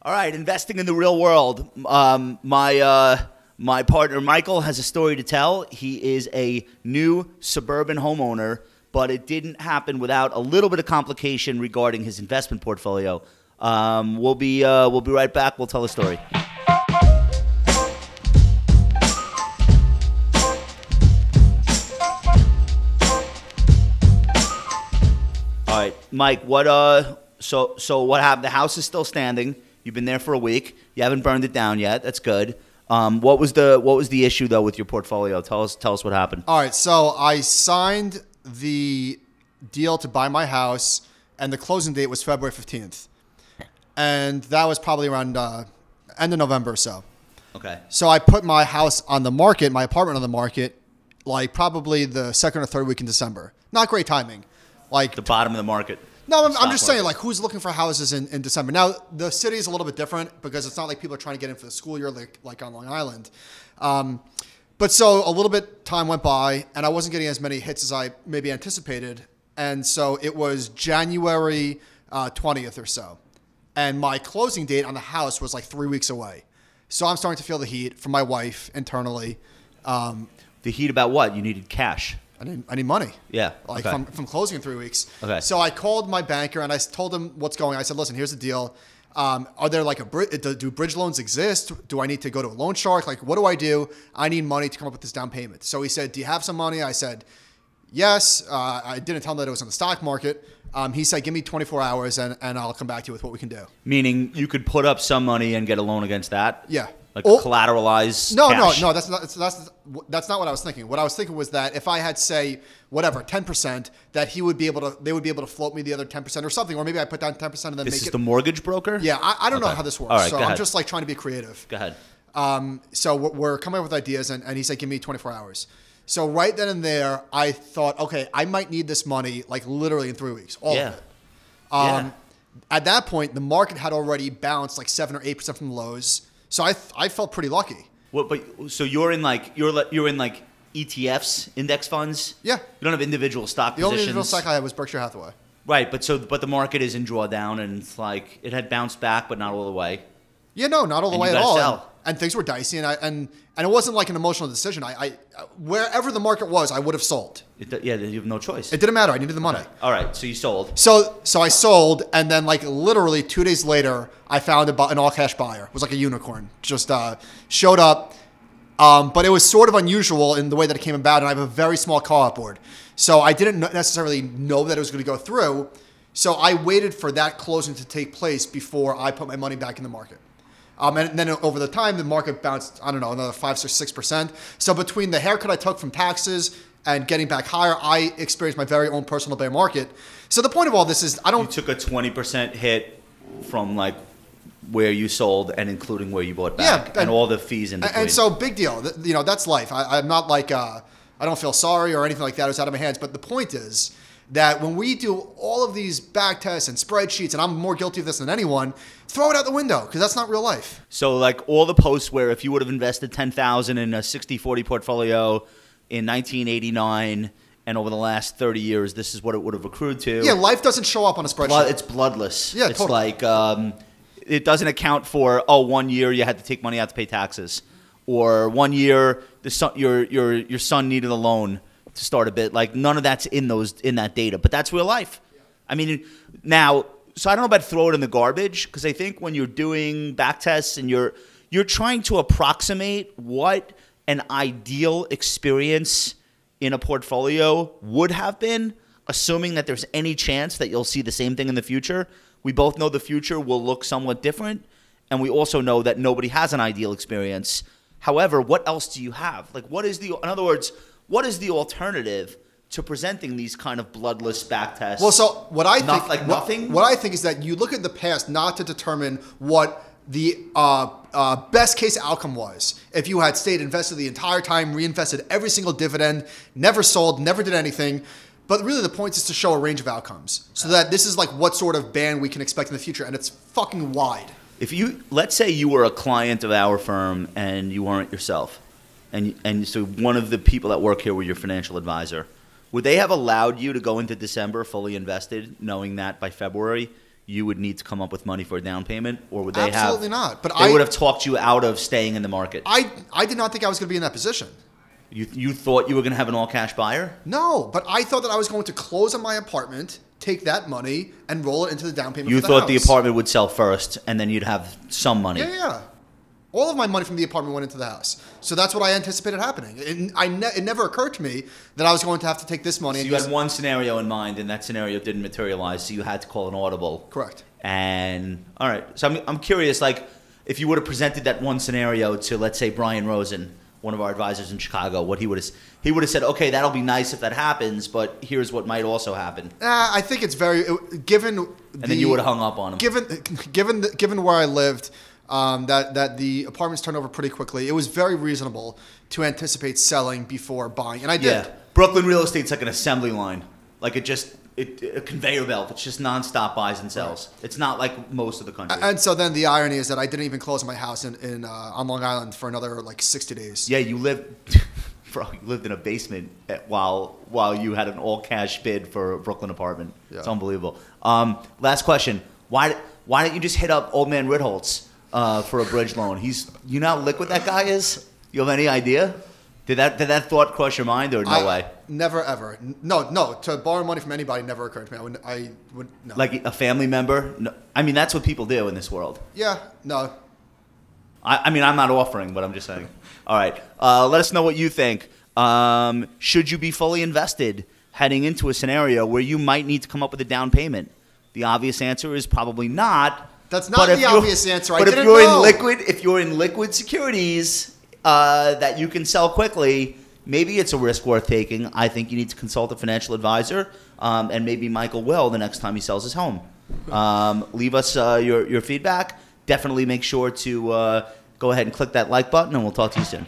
All right, investing in the real world. My partner Michael has a story to tell. He is a new suburban homeowner, but it didn't happen without a little bit of complication regarding his investment portfolio. We'll be right back. We'll tell the story. All right, Mike. So what happened? The house is still standing. You've been there for a week. You haven't burned it down yet. That's good. What was the issue though with your portfolio? Tell us what happened. All right. So I signed the deal to buy my house, and the closing date was February 15th, and that was probably around end of November or so. Okay. So I put my house on the market, my apartment on the market, like probably the second or third week in December. Not great timing. Like the bottom of the market. No, I'm just saying, like, who's looking for houses in December? Now, the city is a little bit different because it's not like people are trying to get in for the school year like on Long Island. But so a little bit time went by, and I wasn't getting as many hits as I maybe anticipated. And so it was January 20th or so. And my closing date on the house was like 3 weeks away. So I'm starting to feel the heat from my wife internally. The heat about what? You needed cash. I need money. Yeah. Like okay. from closing in 3 weeks. Okay. So I called my banker and I told him what's going on. I said, listen, here's the deal. Are there like do bridge loans exist? Do I need to go to a loan shark? Like, what do I do? I need money to come up with this down payment. So he said, do you have some money? I said, yes. I didn't tell him that it was on the stock market. He said, give me 24 hours and I'll come back to you with what we can do. Meaning you could put up some money and get a loan against that? Yeah. Like collateralize cash? No. That's not what I was thinking. What I was thinking was that if I had, say, whatever, 10%, that they would be able to float me the other 10% or something, or maybe I put down 10% and then this is the mortgage broker? Yeah, I don't know how this works. All right, so I'm just like trying to be creative. Go ahead. So we're coming up with ideas, and he said, give me 24 hours. So right then and there, I thought, okay, I might need this money like literally in 3 weeks, all of it. At that point, the market had already bounced like 7 or 8% from the lows. So I felt pretty lucky. What? But so you're in like ETFs, index funds. Yeah. You don't have individual stock positions. The only individual stock I had was Berkshire Hathaway. Right, but the market is in drawdown, and it's like it had bounced back, but not all the way. Yeah, no, not all the way at all. Sell. And things were dicey, and it wasn't like an emotional decision. I wherever the market was, I would have sold. You have no choice. It didn't matter. I needed the money. Okay. All right, so you sold. So I sold, and then like literally 2 days later, I found an all-cash buyer. It was like a unicorn. Just showed up. But it was sort of unusual in the way that it came about, and I have a very small call-out board. So I didn't necessarily know that it was going to go through. So I waited for that closing to take place before I put my money back in the market. And then over the time, the market bounced, I don't know, another 5 or 6%. So between the haircut I took from taxes and getting back higher, I experienced my very own personal bear market. So the point of all this is You took a 20% hit from like where you sold and including where you bought back and all the fees in between. And so big deal. You know, that's life. I'm not like, I don't feel sorry or anything like that. It was out of my hands. But the point is that when we do all of these back tests and spreadsheets, and I'm more guilty of this than anyone, throw it out the window because that's not real life. So like all the posts where if you would have invested $10,000 in a 60-40 portfolio in 1989 and over the last 30 years, this is what it would have accrued to. Yeah, life doesn't show up on a spreadsheet. It's bloodless. Yeah, it's totally. like it doesn't account for 1 year you had to take money out to pay taxes, or 1 year your son needed a loan to start a bit. Like none of that's in that data, but that's real life. I mean, now, so I don't know about throw it in the garbage, because I think when you're doing back tests and you're trying to approximate what an ideal experience in a portfolio would have been, assuming that there's any chance that you'll see the same thing in the future. We both know the future will look somewhat different, and we also know that nobody has an ideal experience. However, what else do you have? Like, in other words, what is the alternative to presenting these kind of bloodless back tests? Well, so what I think, nothing. What I think is that you look at the past not to determine what the best case outcome was. If you had stayed invested the entire time, reinvested every single dividend, never sold, never did anything. But really the point is to show a range of outcomes so that this is like what sort of band we can expect in the future. And it's fucking wide. Let's say you were a client of our firm and you weren't yourself. And so one of the people that work here were your financial advisor. Would they have allowed you to go into December fully invested, knowing that by February you would need to come up with money for a down payment, or would they Absolutely not. But they would have talked you out of staying in the market? I did not think I was going to be in that position. You thought you were going to have an all-cash buyer? No, but I thought that I was going to close on my apartment, take that money, and roll it into the down payment You for the house. thought the apartment would sell first, and then you'd have some money. Yeah. All of my money from the apartment went into the house. So that's what I anticipated happening. It never occurred to me that I was going to have to take this money. So you had one scenario in mind, and that scenario didn't materialize, so you had to call an audible. Correct. And, all right. So I'm curious, like, if you would have presented that one scenario to, let's say, Brian Rosen, one of our advisors in Chicago, what he would have said, okay, that'll be nice if that happens, but here's what might also happen. I think it's very given. And then you would have hung up on him. Given where I lived, that the apartments turned over pretty quickly. It was very reasonable to anticipate selling before buying, and I did. Yeah, Brooklyn real estate's like an assembly line, like a conveyor belt. It's just nonstop buys and sells. Right. It's not like most of the country. And so then the irony is that I didn't even close on my house on Long Island for another like 60 days. Yeah, you lived in a basement while you had an all cash bid for a Brooklyn apartment. Yeah. It's unbelievable. Last question: Why don't you just hit up Old Man Ritholtz for a bridge loan? You know how liquid that guy is? You have any idea? Did that thought cross your mind, or no way? Never ever. No. To borrow money from anybody never occurred to me. I would no. Like a family member? No. I mean, that's what people do in this world. Yeah. No. I mean, I'm not offering, but I'm just saying. All right. Let us know what you think. Should you be fully invested heading into a scenario where you might need to come up with a down payment? The obvious answer is probably not. That's not the obvious answer. But if you're in liquid securities that you can sell quickly, maybe it's a risk worth taking. I think you need to consult a financial advisor, and maybe Michael will the next time he sells his home. Leave us your feedback. Definitely make sure to go ahead and click that like button, and we'll talk to you soon.